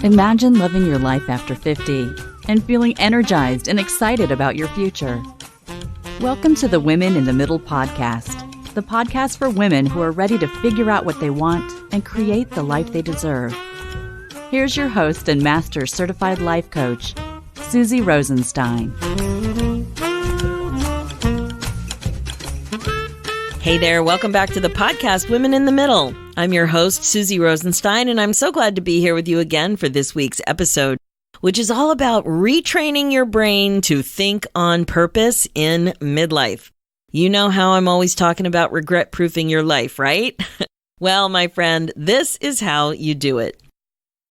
Imagine living your life after 50 and feeling energized and excited about your future. Welcome to the Women in the Middle podcast, the podcast for women who are ready to figure out what they want and create the life they deserve. Here's your host and master certified life coach, Suzy Rosenstein. Hey there, welcome back to the podcast, Women in the Middle. I'm your host, Suzy Rosenstein, and I'm so glad to be here with you again for this week's episode, which is all about retraining your brain to think on purpose in midlife. You know how I'm always talking about regret-proofing your life, right? Well, my friend, this is how you do it.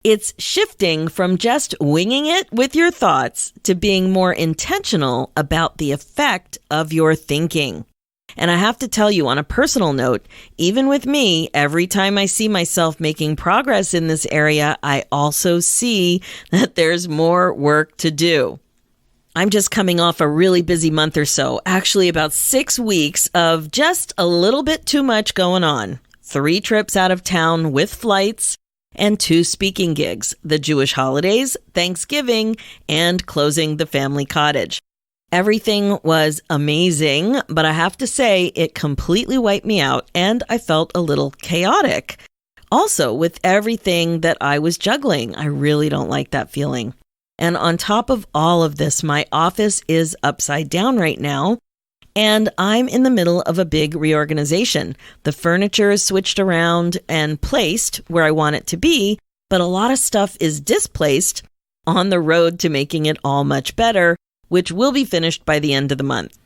It's shifting from just winging it with your thoughts to being more intentional about the effect of your thinking. And I have to tell you, on a personal note, even with me, every time I see myself making progress in this area, I also see that there's more work to do. I'm just coming off a really busy month or so, actually about 6 weeks of just a little bit too much going on. 3 trips out of town with flights and 2 speaking gigs, the Jewish holidays, Thanksgiving, and closing the family cottage. Everything was amazing, but I have to say it completely wiped me out and I felt a little chaotic. Also, with everything that I was juggling, I really don't like that feeling. And on top of all of this, my office is upside down right now, and I'm in the middle of a big reorganization. The furniture is switched around and placed where I want it to be, but a lot of stuff is displaced on the road to making it all much better, which will be finished by the end of the month.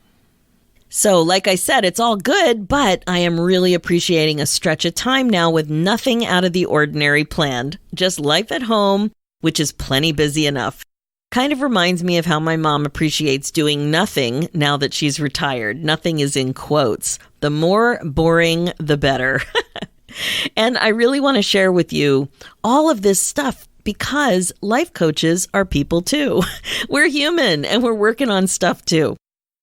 So, like I said, it's all good, but I am really appreciating a stretch of time now with nothing out of the ordinary planned. Just life at home, which is plenty busy enough. Kind of reminds me of how my mom appreciates doing nothing now that she's retired. Nothing is in quotes. The more boring, the better. And I really want to share with you all of this stuff because life coaches are people too. We're human and we're working on stuff too.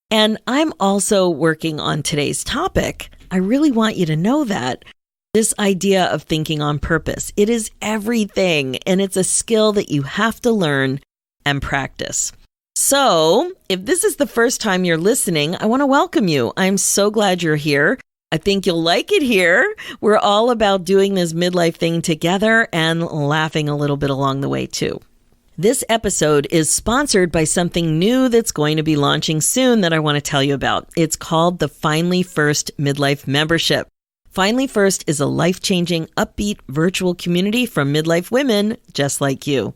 And I'm also working on today's topic. I really want you to know that. This idea of thinking on purpose, it is everything, and it's a skill that you have to learn and practice. So if this is the first time you're listening, I want to welcome you. I'm so glad you're here. I think you'll like it here. We're all about doing this midlife thing together and laughing a little bit along the way too. This episode is sponsored by something new that's going to be launching soon that I want to tell you about. It's called the Finally First Midlife Membership. Finally First is a life-changing, upbeat virtual community from midlife women just like you.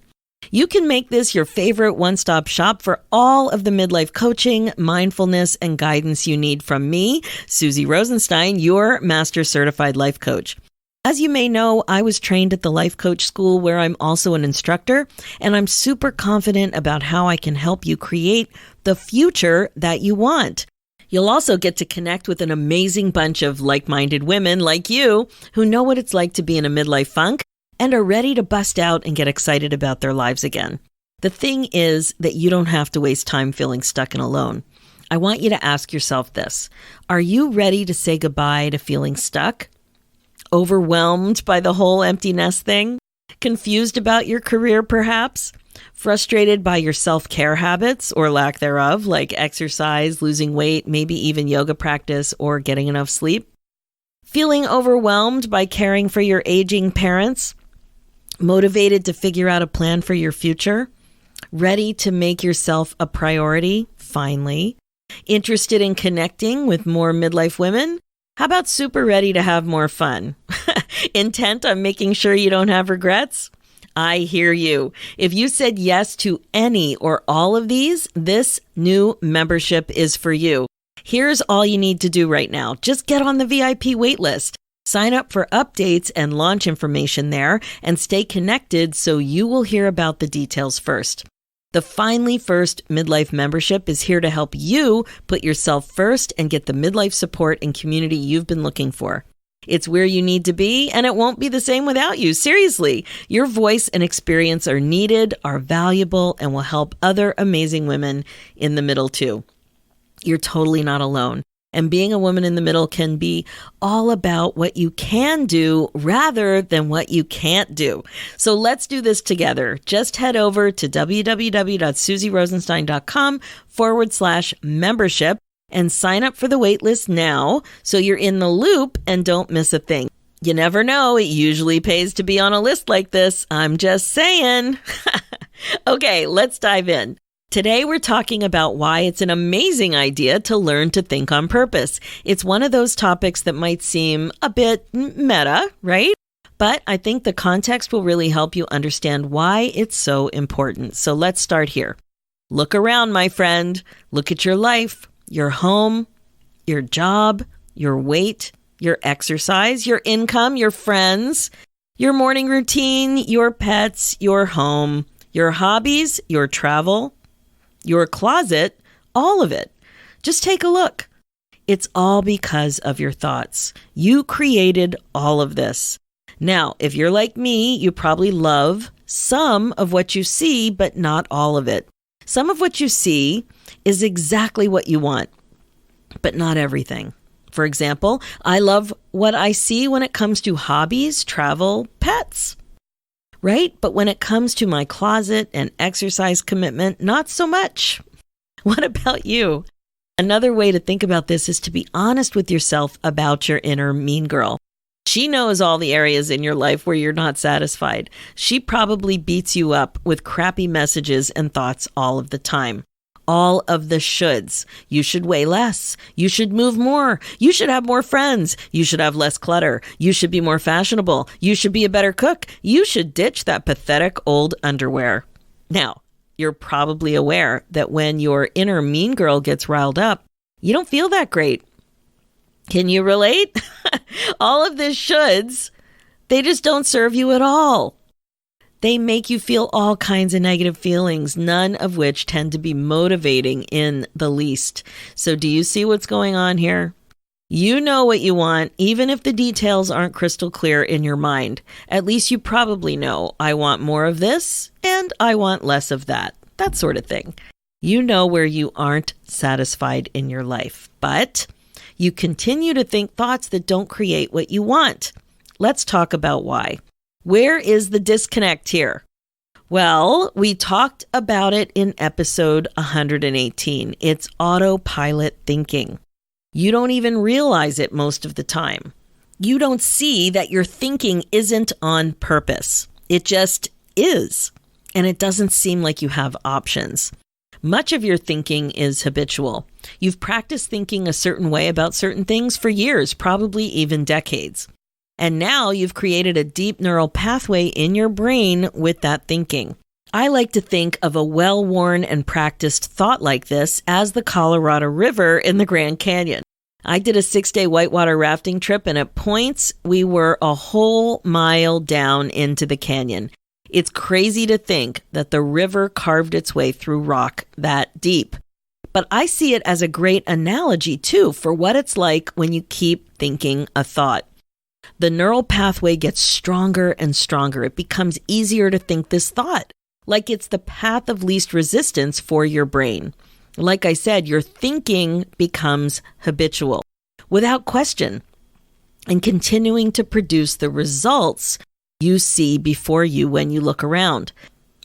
You can make this your favorite one-stop shop for all of the midlife coaching, mindfulness, and guidance you need from me, Suzy Rosenstein, your Master Certified Life Coach. As you may know, I was trained at the Life Coach School where I'm also an instructor, and I'm super confident about how I can help you create the future that you want. You'll also get to connect with an amazing bunch of like-minded women like you who know what it's like to be in a midlife funk and are ready to bust out and get excited about their lives again. The thing is that you don't have to waste time feeling stuck and alone. I want you to ask yourself this. Are you ready to say goodbye to feeling stuck? Overwhelmed by the whole empty nest thing? Confused about your career, perhaps? Frustrated by your self-care habits or lack thereof, like exercise, losing weight, maybe even yoga practice or getting enough sleep? Feeling overwhelmed by caring for your aging parents? Motivated to figure out a plan for your future? Ready to make yourself a priority, finally? Interested in connecting with more midlife women? How about super ready to have more fun? Intent on making sure you don't have regrets? I hear you. If you said yes to any or all of these, this new membership is for you. Here's all you need to do right now. Just get on the VIP wait list. Sign up for updates and launch information there and stay connected so you will hear about the details first. The Finally First Midlife Membership is here to help you put yourself first and get the midlife support and community you've been looking for. It's where you need to be, and it won't be the same without you. Seriously, your voice and experience are needed, are valuable, and will help other amazing women in the middle too. You're totally not alone. And being a woman in the middle can be all about what you can do rather than what you can't do. So let's do this together. Just head over to www.suzyrosenstein.com/membership and sign up for the waitlist now so you're in the loop and don't miss a thing. You never know. It usually pays to be on a list like this. I'm just saying. Okay, let's dive in. Today, we're talking about why it's an amazing idea to learn to think on purpose. It's one of those topics that might seem a bit meta, right? But I think the context will really help you understand why it's so important. So let's start here. Look around, my friend. Look at your life, your home, your job, your weight, your exercise, your income, your friends, your morning routine, your pets, your home, your hobbies, your travel, your closet, all of it. Just take a look. It's all because of your thoughts. You created all of this. Now, if you're like me, you probably love some of what you see, but not all of it. Some of what you see is exactly what you want, but not everything. For example, I love what I see when it comes to hobbies, travel, pets. Right? But when it comes to my closet and exercise commitment, not so much. What about you? Another way to think about this is to be honest with yourself about your inner mean girl. She knows all the areas in your life where you're not satisfied. She probably beats you up with crappy messages and thoughts all of the time. All of the shoulds. You should weigh less. You should move more. You should have more friends. You should have less clutter. You should be more fashionable. You should be a better cook. You should ditch that pathetic old underwear. Now, you're probably aware that when your inner mean girl gets riled up, you don't feel that great. Can you relate? All of the shoulds, they just don't serve you at all. They make you feel all kinds of negative feelings, none of which tend to be motivating in the least. So do you see what's going on here? You know what you want, even if the details aren't crystal clear in your mind. At least you probably know, I want more of this and I want less of that. That sort of thing. You know where you aren't satisfied in your life, but you continue to think thoughts that don't create what you want. Let's talk about why. Where is the disconnect here? Well, we talked about it in episode 118. It's autopilot thinking. You don't even realize it most of the time. You don't see that your thinking isn't on purpose. It just is. And it doesn't seem like you have options. Much of your thinking is habitual. You've practiced thinking a certain way about certain things for years, probably even decades. And now you've created a deep neural pathway in your brain with that thinking. I like to think of a well-worn and practiced thought like this as the Colorado River in the Grand Canyon. I did a 6-day whitewater rafting trip, and at points, we were a whole mile down into the canyon. It's crazy to think that the river carved its way through rock that deep. But I see it as a great analogy, too, for what it's like when you keep thinking a thought. The neural pathway gets stronger and stronger. It becomes easier to think this thought, like it's the path of least resistance for your brain. Like I said, your thinking becomes habitual, without question, and continuing to produce the results you see before you when you look around.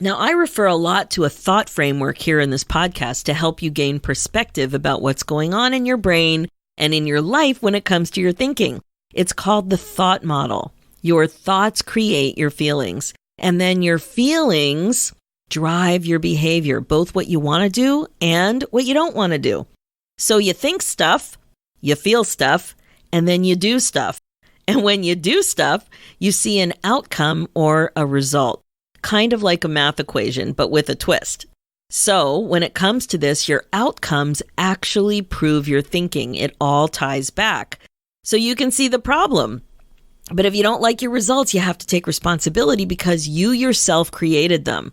Now, I refer a lot to a thought framework here in this podcast to help you gain perspective about what's going on in your brain and in your life when it comes to your thinking. It's called the thought model. Your thoughts create your feelings, and then your feelings drive your behavior, both what you want to do and what you don't want to do. So you think stuff, you feel stuff, and then you do stuff. And when you do stuff, you see an outcome or a result, kind of like a math equation, but with a twist. So when it comes to this, your outcomes actually prove your thinking. It all ties back. So you can see the problem. But if you don't like your results, you have to take responsibility because you yourself created them.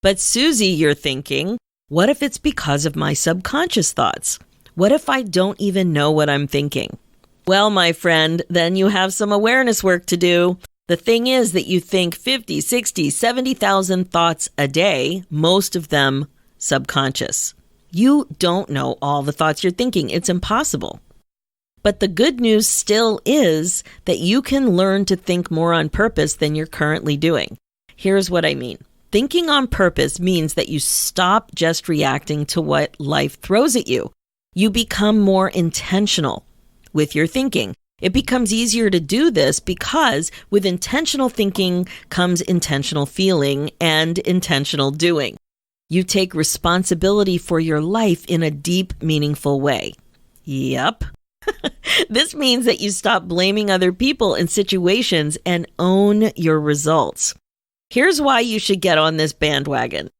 But Suzy, you're thinking, what if it's because of my subconscious thoughts? What if I don't even know what I'm thinking? Well, my friend, then you have some awareness work to do. The thing is that you think 50, 60, 70,000 thoughts a day, most of them subconscious. You don't know all the thoughts you're thinking. It's impossible. But the good news still is that you can learn to think more on purpose than you're currently doing. Here's what I mean. Thinking on purpose means that you stop just reacting to what life throws at you. You become more intentional with your thinking. It becomes easier to do this because with intentional thinking comes intentional feeling and intentional doing. You take responsibility for your life in a deep, meaningful way. Yep. This means that you stop blaming other people and situations and own your results. Here's why you should get on this bandwagon.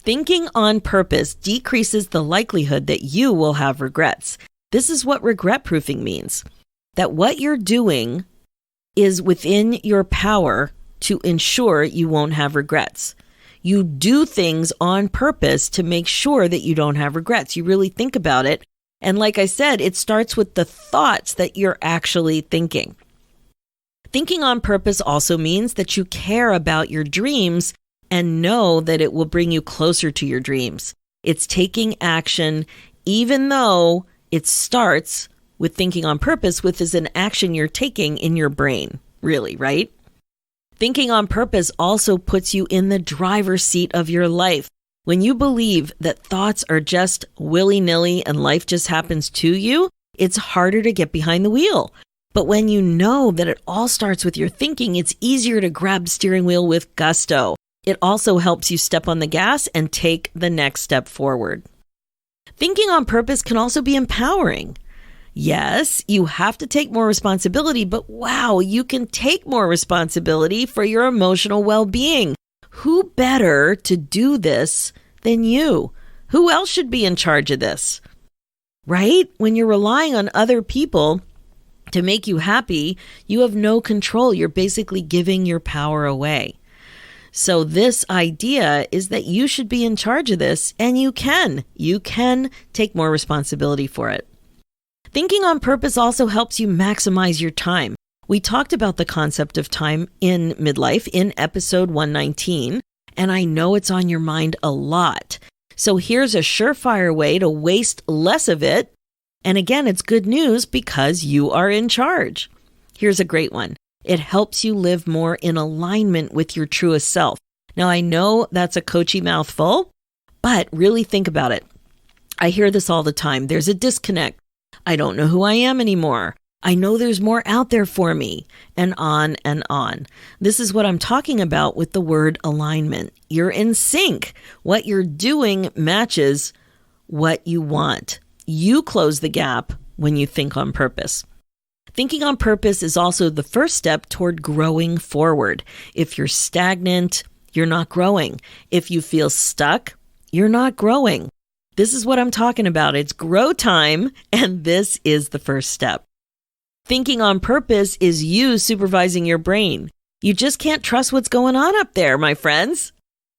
Thinking on purpose decreases the likelihood that you will have regrets. This is what regret proofing means. That what you're doing is within your power to ensure you won't have regrets. You do things on purpose to make sure that you don't have regrets. You really think about it. And like I said, it starts with the thoughts that you're actually thinking. Thinking on purpose also means that you care about your dreams and know that it will bring you closer to your dreams. It's taking action even though it starts with thinking on purpose, which is an action you're taking in your brain, really, right? Thinking on purpose also puts you in the driver's seat of your life. When you believe that thoughts are just willy-nilly and life just happens to you, it's harder to get behind the wheel. But when you know that it all starts with your thinking, it's easier to grab the steering wheel with gusto. It also helps you step on the gas and take the next step forward. Thinking on purpose can also be empowering. Yes, you have to take more responsibility, but wow, you can take more responsibility for your emotional well-being. Who better to do this than you? Who else should be in charge of this? Right? When you're relying on other people to make you happy, you have no control. You're basically giving your power away. So this idea is that you should be in charge of this, and you can. You can take more responsibility for it. Thinking on purpose also helps you maximize your time. We talked about the concept of time in Midlife in episode 119, and I know it's on your mind a lot. So here's a surefire way to waste less of it. And again, it's good news because you are in charge. Here's a great one. It helps you live more in alignment with your truest self. Now, I know that's a coachy mouthful, but really think about it. I hear this all the time. There's a disconnect. I don't know who I am anymore. I know there's more out there for me, and on and on. This is what I'm talking about with the word alignment. You're in sync. What you're doing matches what you want. You close the gap when you think on purpose. Thinking on purpose is also the first step toward growing forward. If you're stagnant, you're not growing. If you feel stuck, you're not growing. This is what I'm talking about. It's grow time, and this is the first step. Thinking on purpose is you supervising your brain. You just can't trust what's going on up there, my friends.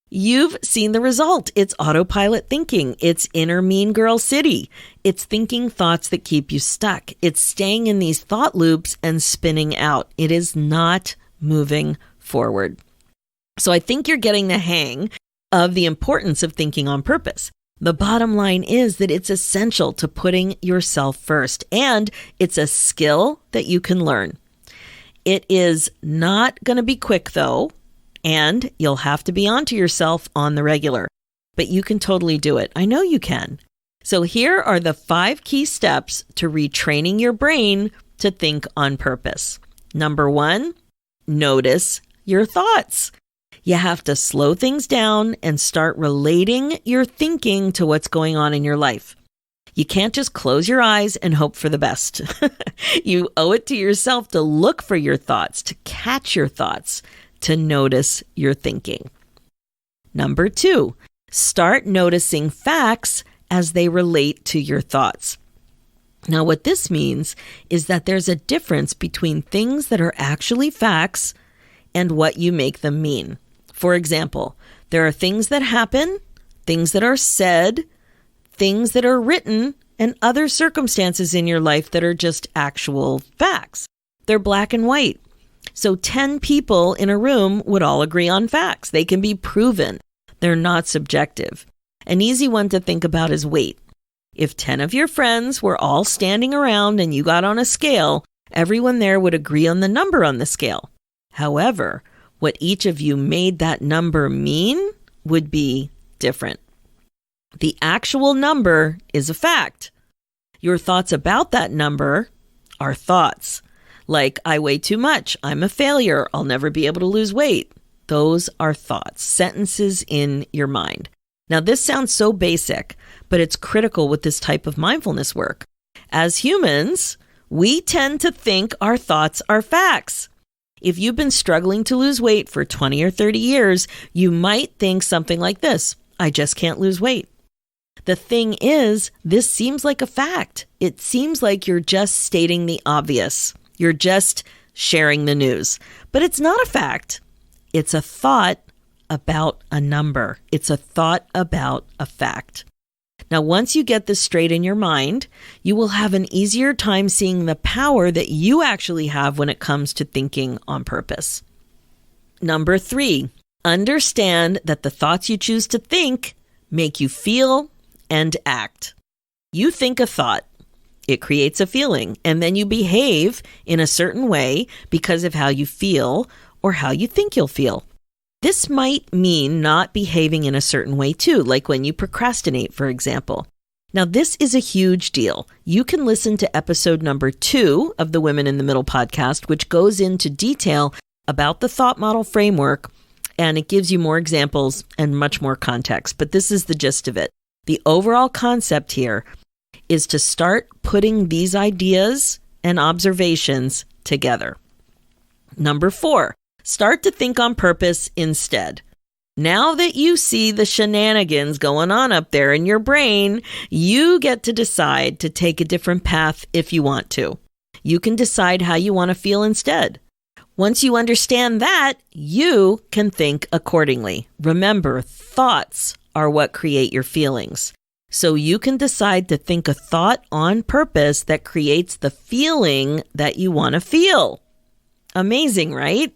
You've seen the result. It's autopilot thinking. It's inner mean girl city. It's thinking thoughts that keep you stuck. It's staying in these thought loops and spinning out. It is not moving forward. So I think you're getting the hang of the importance of thinking on purpose. The bottom line is that it's essential to putting yourself first, and it's a skill that you can learn. It is not going to be quick, though, and you'll have to be onto yourself on the regular. But you can totally do it. I know you can. So here are the 5 key steps to retraining your brain to think on purpose. Number 1, notice your thoughts. You have to slow things down and start relating your thinking to what's going on in your life. You can't just close your eyes and hope for the best. You owe it to yourself to look for your thoughts, to catch your thoughts, to notice your thinking. Number 2, start noticing facts as they relate to your thoughts. Now, what this means is that there's a difference between things that are actually facts and what you make them mean. For example, there are things that happen, things that are said, things that are written, and other circumstances in your life that are just actual facts. They're black and white. So 10 people in a room would all agree on facts. They can be proven. They're not subjective. An easy one to think about is weight. If 10 of your friends were all standing around and you got on a scale, everyone there would agree on the number on the scale. However, what each of you made that number mean would be different. The actual number is a fact. Your thoughts about that number are thoughts. Like, I weigh too much, I'm a failure, I'll never be able to lose weight. Those are thoughts, sentences in your mind. Now, this sounds so basic, but it's critical with this type of mindfulness work. As humans, we tend to think our thoughts are facts. If you've been struggling to lose weight for 20 or 30 years, you might think something like this: I just can't lose weight. The thing is, this seems like a fact. It seems like you're just stating the obvious. You're just sharing the news. But it's not a fact. It's a thought about a number. It's a thought about a fact. Now, once you get this straight in your mind, you will have an easier time seeing the power that you actually have when it comes to thinking on purpose. Number 3, understand that the thoughts you choose to think make you feel and act. You think a thought, it creates a feeling, and then you behave in a certain way because of how you feel or how you think you'll feel. This might mean not behaving in a certain way too, like when you procrastinate, for example. Now, this is a huge deal. You can listen to episode number 2 of the Women in the Middle podcast, which goes into detail about the thought model framework, and it gives you more examples and much more context. But this is the gist of it. The overall concept here is to start putting these ideas and observations together. Number 4, start to think on purpose instead. Now that you see the shenanigans going on up there in your brain, you get to decide to take a different path if you want to. You can decide how you want to feel instead. Once you understand that, you can think accordingly. Remember, thoughts are what create your feelings. So you can decide to think a thought on purpose that creates the feeling that you want to feel. Amazing, right?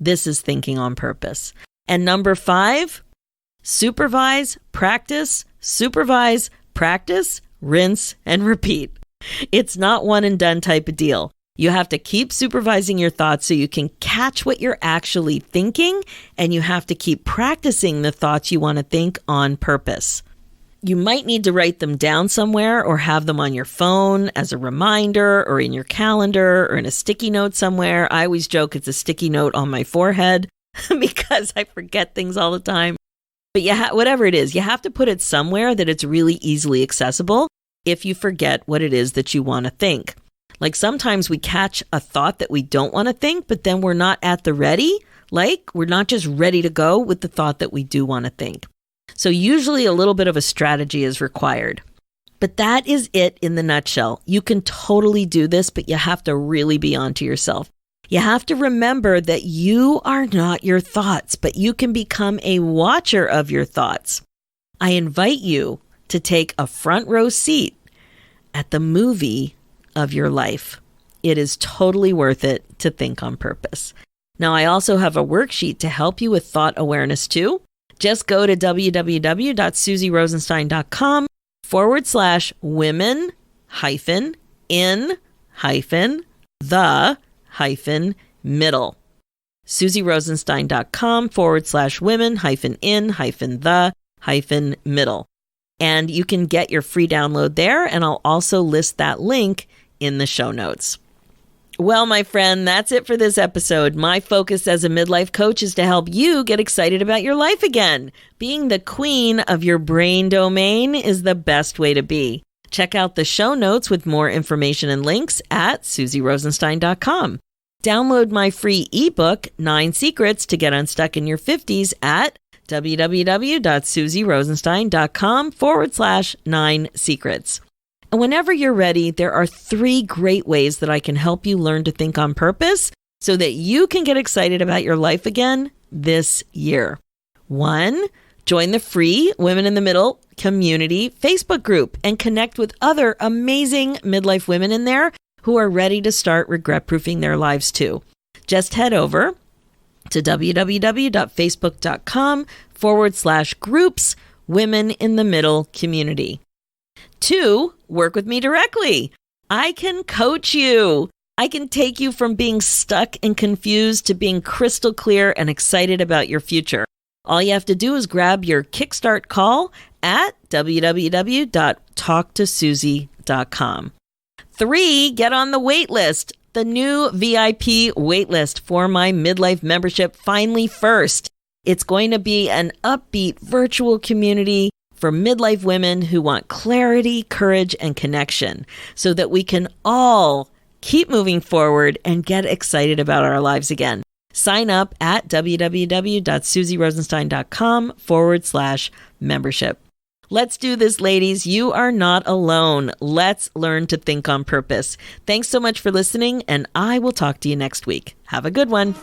This is thinking on purpose. And number 5, supervise, practice, rinse, and repeat. It's not one and done type of deal. You have to keep supervising your thoughts so you can catch what you're actually thinking, and you have to keep practicing the thoughts you want to think on purpose. You might need to write them down somewhere or have them on your phone as a reminder or in your calendar or in a sticky note somewhere. I always joke it's a sticky note on my forehead because I forget things all the time. But whatever it is, you have to put it somewhere that it's really easily accessible if you forget what it is that you want to think. Like sometimes we catch a thought that we don't want to think, but then we're not at the ready. Like we're not just ready to go with the thought that we do want to think. So usually a little bit of a strategy is required. But that is it in the nutshell. You can totally do this, but you have to really be onto yourself. You have to remember that you are not your thoughts, but you can become a watcher of your thoughts. I invite you to take a front row seat at the movie of your life. It is totally worth it to think on purpose. Now, I also have a worksheet to help you with thought awareness too. Just go to www.suzyrosenstein.com/women-in-the-middle. suzyrosenstein.com/women-in-the-middle. And you can get your free download there, and I'll also list that link in the show notes. Well, my friend, that's it for this episode. My focus as a midlife coach is to help you get excited about your life again. Being the queen of your brain domain is the best way to be. Check out the show notes with more information and links at suzyrosenstein.com. Download my free ebook, 9 Secrets to Get Unstuck in Your 50s at www.suzyrosenstein.com/9secrets. And whenever you're ready, there are 3 great ways that I can help you learn to think on purpose so that you can get excited about your life again this year. 1, join the free Women in the Middle community Facebook group and connect with other amazing midlife women in there who are ready to start regret-proofing their lives too. Just head over to www.facebook.com/groups Women in the Middle community. 2, work with me directly. I can coach you. I can take you from being stuck and confused to being crystal clear and excited about your future. All you have to do is grab your Kickstart call at www.talktosuzy.com. 3, get on the wait list. The new VIP waitlist for my Midlife membership, Finally First. It's going to be an upbeat virtual community for midlife women who want clarity, courage, and connection so that we can all keep moving forward and get excited about our lives again. Sign up at www.suzyrosenstein.com/membership. Let's do this, ladies. You are not alone. Let's learn to think on purpose. Thanks so much for listening, and I will talk to you next week. Have a good one.